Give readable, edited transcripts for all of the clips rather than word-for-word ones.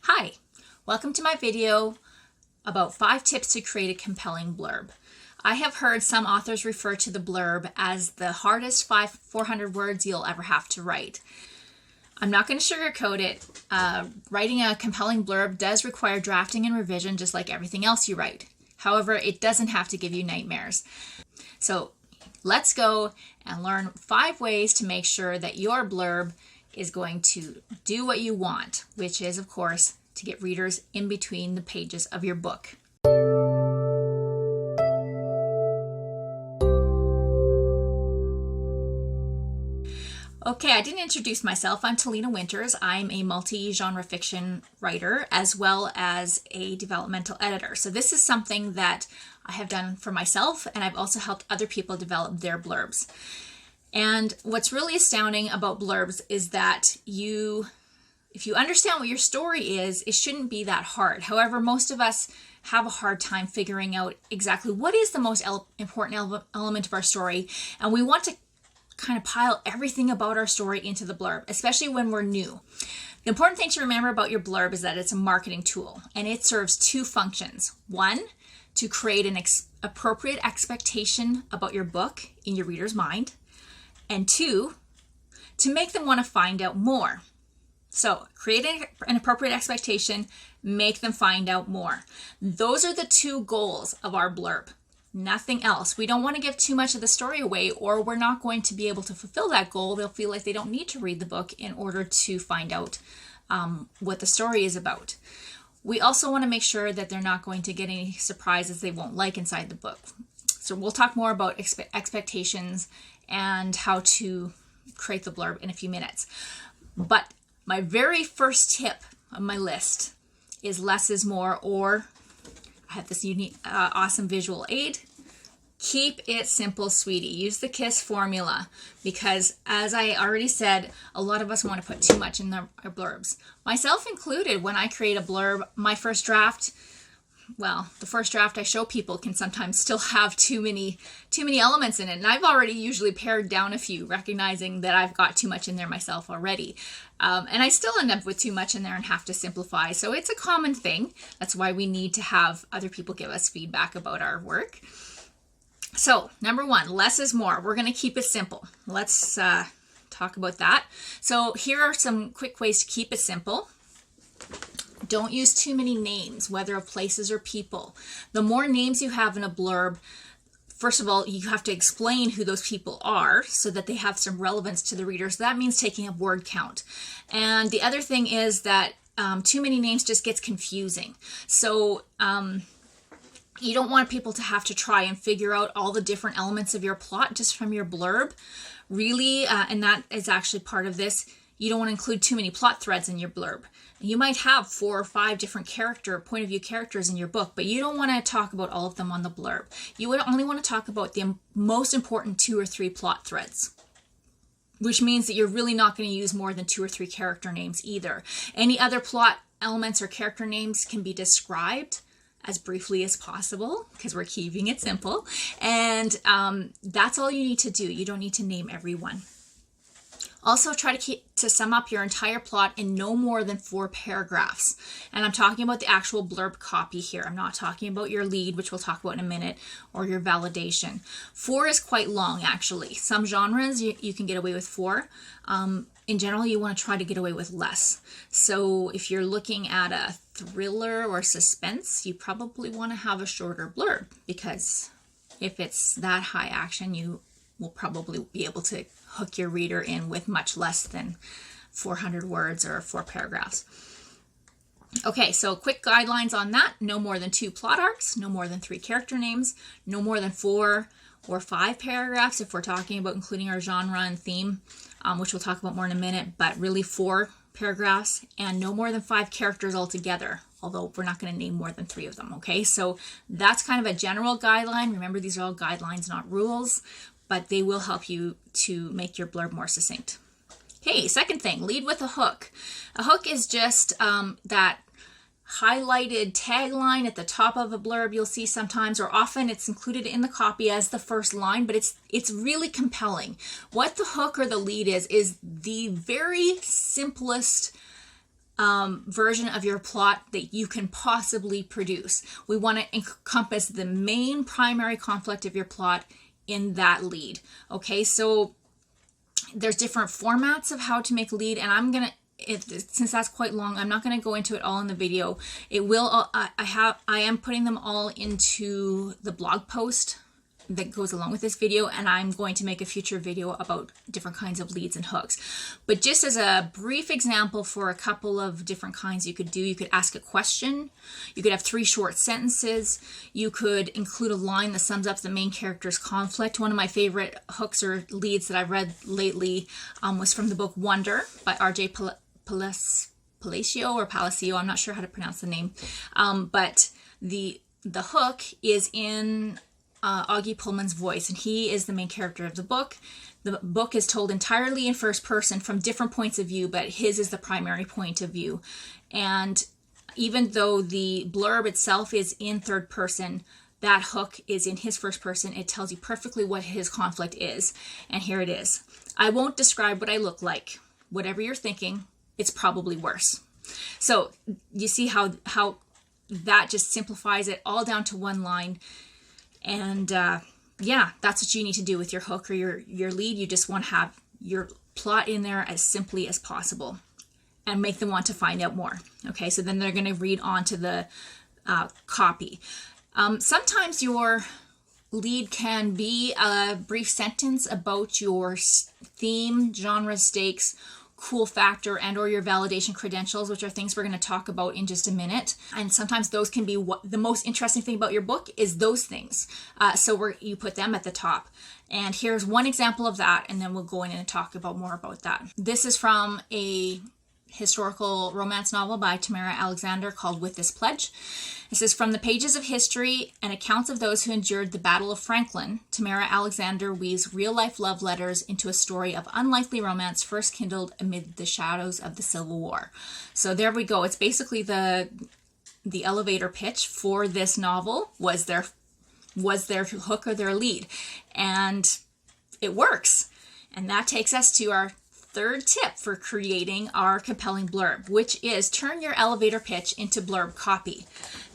Hi, welcome to my video about 5 tips to create a compelling blurb. I have heard some authors refer to the blurb as the hardest 400 words you'll ever have to write. I'm not going to sugarcoat it. Writing a compelling blurb does require drafting and revision just like everything else you write. However, it doesn't have to give you nightmares. So let's go and learn 5 ways to make sure that your blurb is going to do what you want, which is, of course, to get readers in between the pages of your book. Okay, I didn't introduce myself. I'm Talena Winters. I'm a multi-genre fiction writer as well as a developmental editor. So this is something that I have done for myself, and I've also helped other people develop their blurbs. And what's really astounding about blurbs is that if you understand what your story is, it shouldn't be that hard. However, most of us have a hard time figuring out exactly what is the most important element of our story, and we want to kind of pile everything about our story into the blurb, especially when we're new. The important thing to remember about your blurb is that it's a marketing tool, and it serves 2 functions. 1, to create an appropriate expectation about your book in your reader's mind, and 2, to make them want to find out more. So create an appropriate expectation, make them find out more. Those are the 2 goals of our blurb. Nothing else. We don't want to give too much of the story away, or we're not going to be able to fulfill that goal. They'll feel like they don't need to read the book in order to find out what the story is about. We also want to make sure that they're not going to get any surprises they won't like inside the book. So we'll talk more about expectations and how to create the blurb in a few minutes. But my very first tip on my list is less is more, or I have this unique, awesome visual aid. Keep it simple, sweetie. Use the KISS formula, because as I already said, a lot of us want to put too much in our blurbs. Myself included. When I create a blurb, my first draft, well, the first draft I show people can sometimes still have too many elements in it. And I've already usually pared down a few, recognizing that I've got too much in there myself already. And I still end up with too much in there and have to simplify. So it's a common thing. That's why we need to have other people give us feedback about our work. So number 1, less is more. We're going to keep it simple. Let's talk about that. So here are some quick ways to keep it simple. Don't use too many names, whether of places or people. The more names you have in a blurb, first of all, you have to explain who those people are so that they have some relevance to the reader. So that means taking up word count. And the other thing is that too many names just gets confusing. So you don't want people to have to try and figure out all the different elements of your plot just from your blurb. Really, and that is actually part of this, you don't want to include too many plot threads in your blurb. You might have 4 or 5 different point of view characters in your book, but you don't want to talk about all of them on the blurb. You would only want to talk about the most important 2 or 3 plot threads, which means that you're really not going to use more than 2 or 3 character names either. Any other plot elements or character names can be described as briefly as possible, because we're keeping it simple. And that's all you need to do. You don't need to name everyone. Also, try to sum up your entire plot in no more than 4 paragraphs. And I'm talking about the actual blurb copy here. I'm not talking about your lead, which we'll talk about in a minute, or your validation. 4 is quite long, actually. Some genres you can get away with 4. In general, you want to try to get away with less. So if you're looking at a thriller or suspense, you probably want to have a shorter blurb, because if it's that high action, you will probably be able to hook your reader in with much less than 400 words or 4 paragraphs. Okay, so quick guidelines on that. No more than 2 plot arcs, no more than 3 character names, no more than 4 or 5 paragraphs if we're talking about including our genre and theme, which we'll talk about more in a minute, but really 4 paragraphs, and no more than 5 characters altogether, although we're not going to name more than 3 of them, okay? So that's kind of a general guideline. Remember, these are all guidelines, not rules, but they will help you to make your blurb more succinct. Okay, second thing, lead with a hook. A hook is just that highlighted tagline at the top of a blurb you'll see sometimes, or often it's included in the copy as the first line, but it's really compelling. What the hook or the lead is the very simplest version of your plot that you can possibly produce. We want to encompass the main primary conflict of your plot in that lead. Okay, so there's different formats of how to make a lead, and I'm gonna, since that's quite long, I'm not going to go into it all in the video. It will, I am putting them all into the blog post that goes along with this video, and I'm going to make a future video about different kinds of leads and hooks. But just as a brief example for a couple of different kinds you could do, you could ask a question, you could have 3 short sentences, you could include a line that sums up the main character's conflict. One of my favorite hooks or leads that I've read lately was from the book Wonder by R.J. Palacio or Palacio, I'm not sure how to pronounce the name, but the hook is in Augie Pullman's voice, and he is the main character of the book. The book is told entirely in first person from different points of view, but his is the primary point of view. And even though the blurb itself is in third person, that hook is in his first person. It tells you perfectly what his conflict is. And here it is. I won't describe what I look like. Whatever you're thinking, it's probably worse. So you see how that just simplifies it all down to one line. And yeah, that's what you need to do with your hook or your lead. You just want to have your plot in there as simply as possible and make them want to find out more. Okay, so then they're going to read on to the copy. Sometimes your lead can be a brief sentence about your theme, genre, stakes, cool factor, and or your validation credentials, which are things we're going to talk about in just a minute. And sometimes those can be what the most interesting thing about your book is, those things. So you put them at the top. And here's one example of that, and then we'll go in and talk about more about that. This is from a historical romance novel by Tamara Alexander called With This Pledge. It says, from the pages of history and accounts of those who endured the Battle of Franklin, Tamara Alexander weaves real-life love letters into a story of unlikely romance first kindled amid the shadows of the Civil War. So there we go. It's basically the elevator pitch for this novel was their hook or their lead. And it works. And that takes us to our third tip for creating our compelling blurb, which is turn your elevator pitch into blurb copy.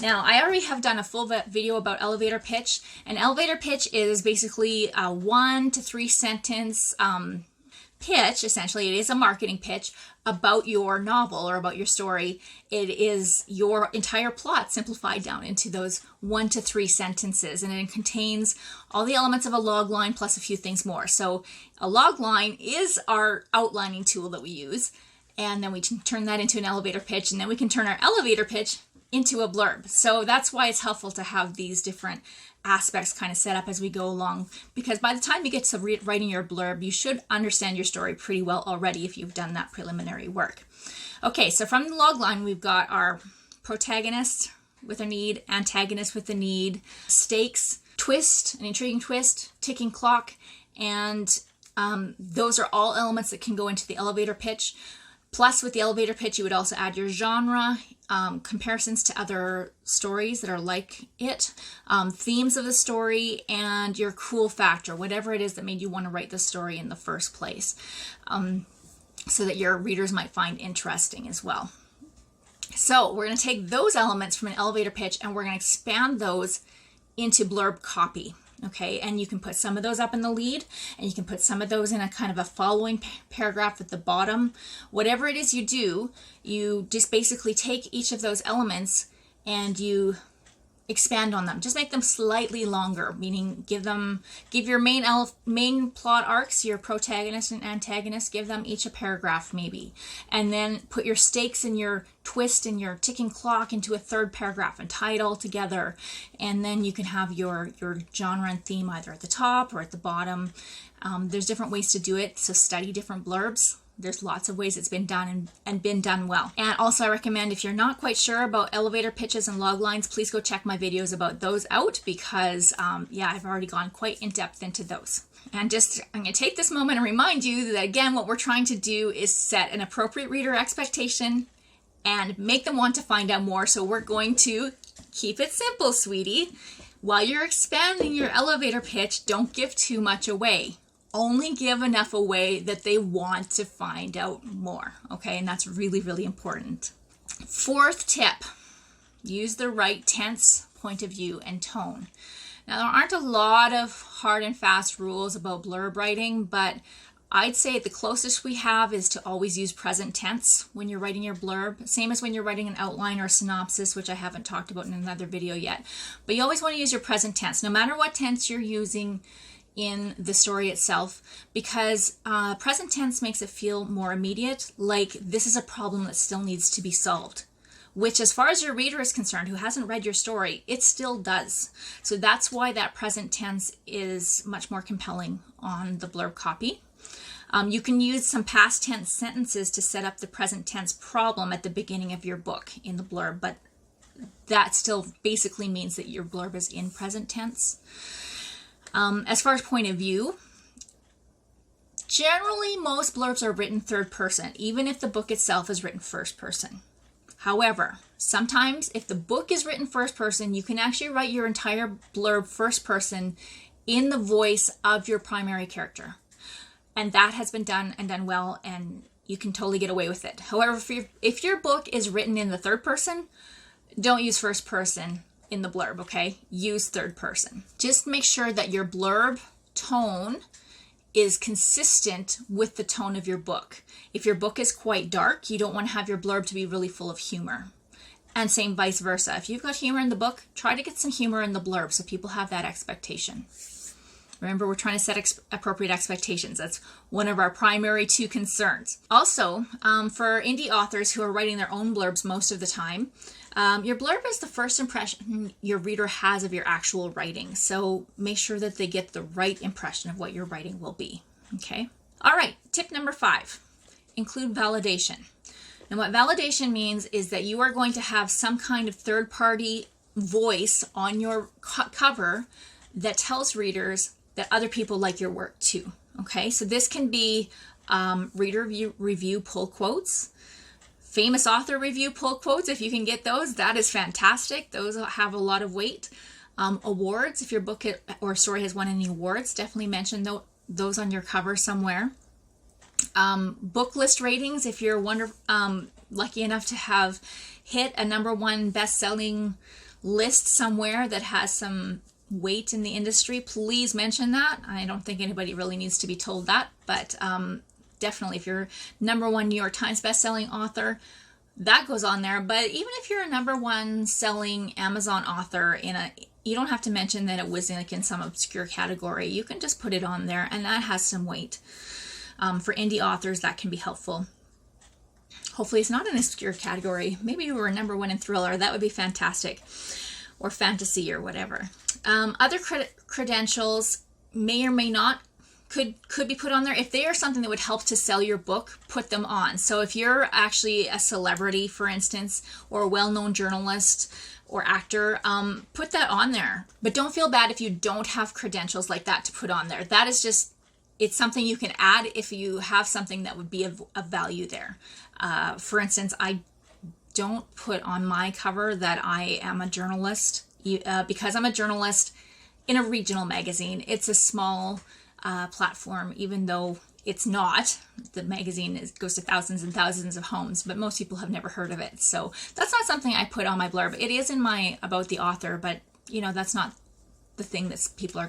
Now, I already have done a full video about elevator pitch. An elevator pitch is basically a 1 to 3 sentence pitch. Essentially, it is a marketing pitch about your novel or about your story. It is your entire plot simplified down into those 1 to 3 sentences, and it contains all the elements of a log line plus a few things more. So a log line is our outlining tool that we use, and then we can turn that into an elevator pitch, and then we can turn our elevator pitch into a blurb. So that's why it's helpful to have these different aspects kind of set up as we go along, because by the time you get to writing your blurb, you should understand your story pretty well already if you've done that preliminary work. Okay, so from the log line, we've got our protagonist with a need, antagonist with a need, stakes, twist, an intriguing twist, ticking clock, and those are all elements that can go into the elevator pitch. Plus, with the elevator pitch, you would also add your genre, comparisons to other stories that are like it, themes of the story, and your cool factor, whatever it is that made you want to write the story in the first place, so that your readers might find interesting as well. So we're going to take those elements from an elevator pitch and we're going to expand those into blurb copy. Okay, and you can put some of those up in the lead, and you can put some of those in a kind of a following paragraph at the bottom. Whatever it is you do, you just basically take each of those elements and you expand on them. Just make them slightly longer, meaning give your main plot arcs, your protagonist and antagonist, give them each a paragraph maybe, and then put your stakes and your twist and your ticking clock into a third paragraph and tie it all together. And then you can have your genre and theme either at the top or at the bottom. There's different ways to do it, so study different blurbs. There's lots of ways it's been done and been done well. And also I recommend, if you're not quite sure about elevator pitches and log lines, please go check my videos about those out, because yeah, I've already gone quite in depth into those. And I'm going to take this moment and remind you that, again, what we're trying to do is set an appropriate reader expectation and make them want to find out more. So we're going to keep it simple, sweetie. While you're expanding your elevator pitch, don't give too much away. Only give enough away that they want to find out more, okay? And that's really, really important. Fourth tip, use the right tense, point of view, and tone. Now, there aren't a lot of hard and fast rules about blurb writing, but I'd say the closest we have is to always use present tense when you're writing your blurb. Same as when you're writing an outline or a synopsis, which I haven't talked about in another video yet. But you always want to use your present tense, no matter what tense you're using in the story itself, because present tense makes it feel more immediate, like this is a problem that still needs to be solved, which as far as your reader is concerned, who hasn't read your story, it still does. So that's why that present tense is much more compelling on the blurb copy. You can use some past tense sentences to set up the present tense problem at the beginning of your book in the blurb, but that still basically means that your blurb is in present tense. As far as point of view, generally most blurbs are written third person, even if the book itself is written first person. However, sometimes if the book is written first person, you can actually write your entire blurb first person in the voice of your primary character. And that has been done and done well, and you can totally get away with it. However, if your book is written in the third person, don't use first person in the blurb, okay? Use third person. Just make sure that your blurb tone is consistent with the tone of your book. If your book is quite dark, you don't want to have your blurb to be really full of humor. And same vice versa. If you've got humor in the book, try to get some humor in the blurb so people have that expectation. Remember, we're trying to set appropriate expectations. That's one of our primary two concerns. Also, for indie authors who are writing their own blurbs most of the time, your blurb is the first impression your reader has of your actual writing. So make sure that they get the right impression of what your writing will be. Okay. All right. Tip number 5, include validation. And what validation means is that you are going to have some kind of third-party voice on your cover that tells readers that other people like your work too. Okay. So this can be reader review pull quotes, famous author review pull quotes. If you can get those, that is fantastic. Those have a lot of weight. Awards, if your book or story has won any awards, definitely mention those on your cover somewhere. Book list ratings, if you're lucky enough to have hit a #1 best-selling list somewhere that has some weight in the industry, please mention that. I don't think anybody really needs to be told that, but definitely if you're #1 New York Times best-selling author, that goes on there. But even if you're a #1 selling Amazon author you don't have to mention that it was in some obscure category. You can just put it on there, and that has some weight. For indie authors, that can be helpful. Hopefully it's not an obscure category. Maybe you were a #1 in thriller. That would be fantastic. Or fantasy or whatever. Other credentials may or may not could be put on there. If they are something that would help to sell your book, put them on. So if you're actually a celebrity, for instance, or a well-known journalist or actor, put that on there. But don't feel bad if you don't have credentials like that to put on there. That is just, it's something you can add if you have something that would be of value there. For instance, I don't put on my cover that I am a journalist because I'm a journalist in a regional magazine. It's a small platform, even though it's not. The magazine goes to thousands and thousands of homes, but most people have never heard of it. So that's not something I put on my blurb. It is in my about the author, but that's not the thing that people are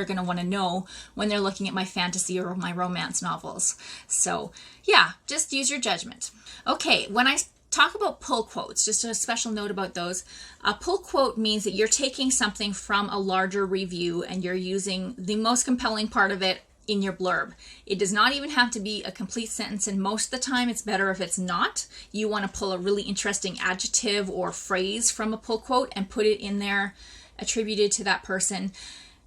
gonna want to know when they're looking at my fantasy or my romance novels. So yeah, just use your judgment. Okay, when I talk about pull quotes, just a special note about those. A pull quote means that you're taking something from a larger review and you're using the most compelling part of it in your blurb. It does not even have to be a complete sentence, and most of the time it's better if it's not. You want to pull a really interesting adjective or phrase from a pull quote and put it in there attributed to that person.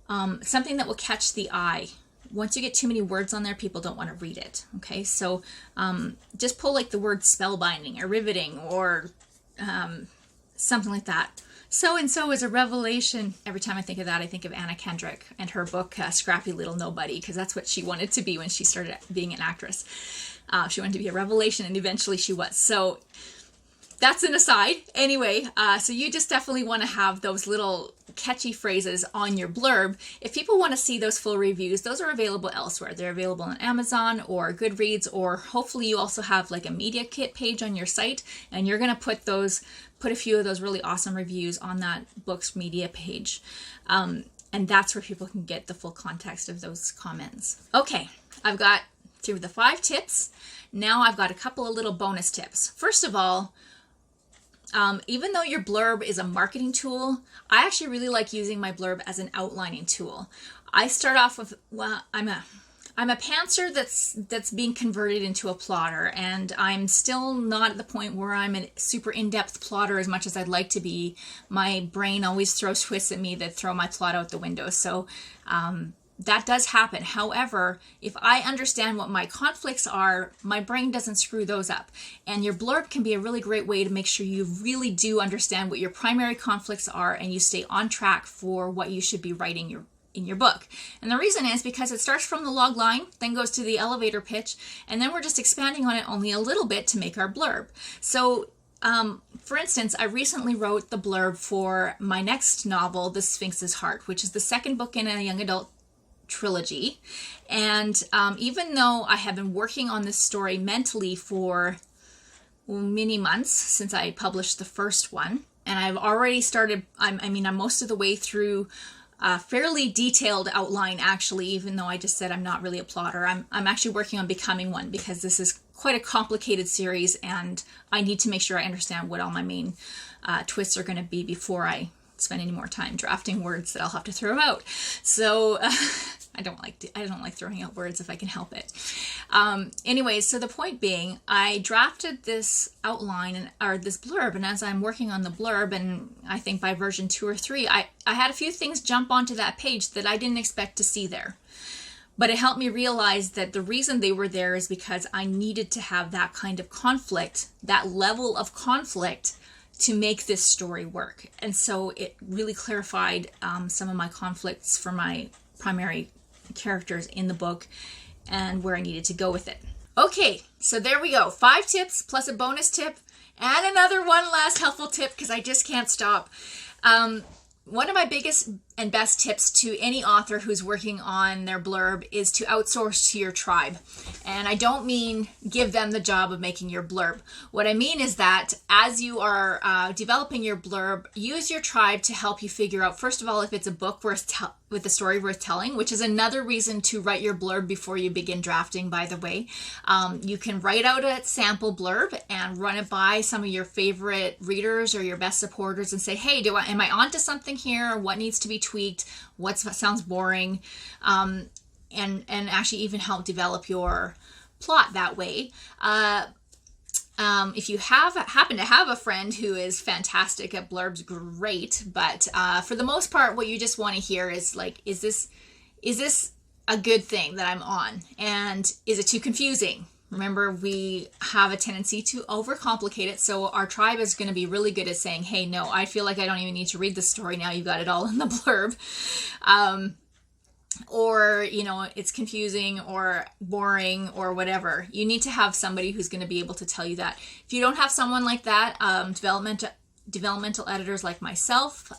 Something that will catch the eye. Once you get too many words on there, people don't want to read it. Okay, so just pull like the word spellbinding or riveting or something like that. So-and-so is a revelation. Every time I think of that, I think of Anna Kendrick and her book, Scrappy Little Nobody, because that's what she wanted to be when she started being an actress. She wanted to be a revelation, and eventually she was. So that's an aside. Anyway, so you just definitely want to have those little catchy phrases on your blurb, if people want to see those full reviews, those are available elsewhere. They're available on Amazon or Goodreads, or hopefully you also have like a media kit page on your site, and you're going to put a few of those really awesome reviews on that book's media page. And that's where people can get the full context of those comments. Okay, I've got through the 5 tips. Now I've got a couple of little bonus tips. First of all, even though your blurb is a marketing tool, I actually really like using my blurb as an outlining tool. I start off with, well, I'm a pantser that's being converted into a plotter, and I'm still not at the point where I'm a super in-depth plotter as much as I'd like to be. My brain always throws twists at me that throw my plot out the window. So that does happen. However, if I understand what my conflicts are, my brain doesn't screw those up. And your blurb can be a really great way to make sure you really do understand what your primary conflicts are and you stay on track for what you should be writing in your book. And the reason is because it starts from the log line, then goes to the elevator pitch, and then we're just expanding on it only a little bit to make our blurb. So for instance, I recently wrote the blurb for my next novel, The Sphinx's Heart, which is the second book in a young adult trilogy. And even though I have been working on this story mentally for many months since I published the first one, and I've already started, I'm most of the way through a fairly detailed outline, actually, even though I just said I'm not really a plotter. I'm actually working on becoming one, because this is quite a complicated series and I need to make sure I understand what all my main twists are going to be before I spend any more time drafting words that I'll have to throw out. So I don't like throwing out words if I can help it. Anyways, so the point being, I drafted this outline or this blurb, and as I'm working on the blurb, and I think by version 2 or 3, I had a few things jump onto that page that I didn't expect to see there. But it helped me realize that the reason they were there is because I needed to have that kind of conflict, that level of conflict, to make this story work. And so it really clarified some of my conflicts for my primary characters in the book and where I needed to go with it. Okay, so there we go. 5 tips plus a bonus tip and another one last helpful tip, because I just can't stop. One of my biggest and best tips to any author who's working on their blurb is to outsource to your tribe. And I don't mean give them the job of making your blurb. What I mean is that as you are developing your blurb, use your tribe to help you figure out, first of all, if it's a book with a story worth telling, which is another reason to write your blurb before you begin drafting, by the way. You can write out a sample blurb and run it by some of your favorite readers or your best supporters and say, hey, am I onto something here? What needs to be tweaked? What sounds boring? And actually even help develop your plot that way. If you happen to have a friend who is fantastic at blurbs, great. But for the most part, what you just want to hear is like, is this a good thing that I'm on? And is it too confusing? Remember, we have a tendency to overcomplicate it. So our tribe is going to be really good at saying, hey, no, I feel like I don't even need to read the story now. You've got it all in the blurb. Or, it's confusing or boring or whatever. You need to have somebody who's going to be able to tell you that. If you don't have someone like that, developmental editors like myself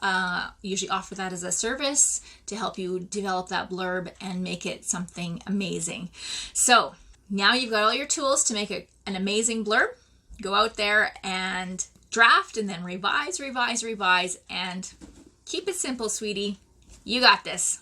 usually offer that as a service to help you develop that blurb and make it something amazing. So now you've got all your tools to make an amazing blurb. Go out there and draft and then revise, and keep it simple, sweetie. You got this.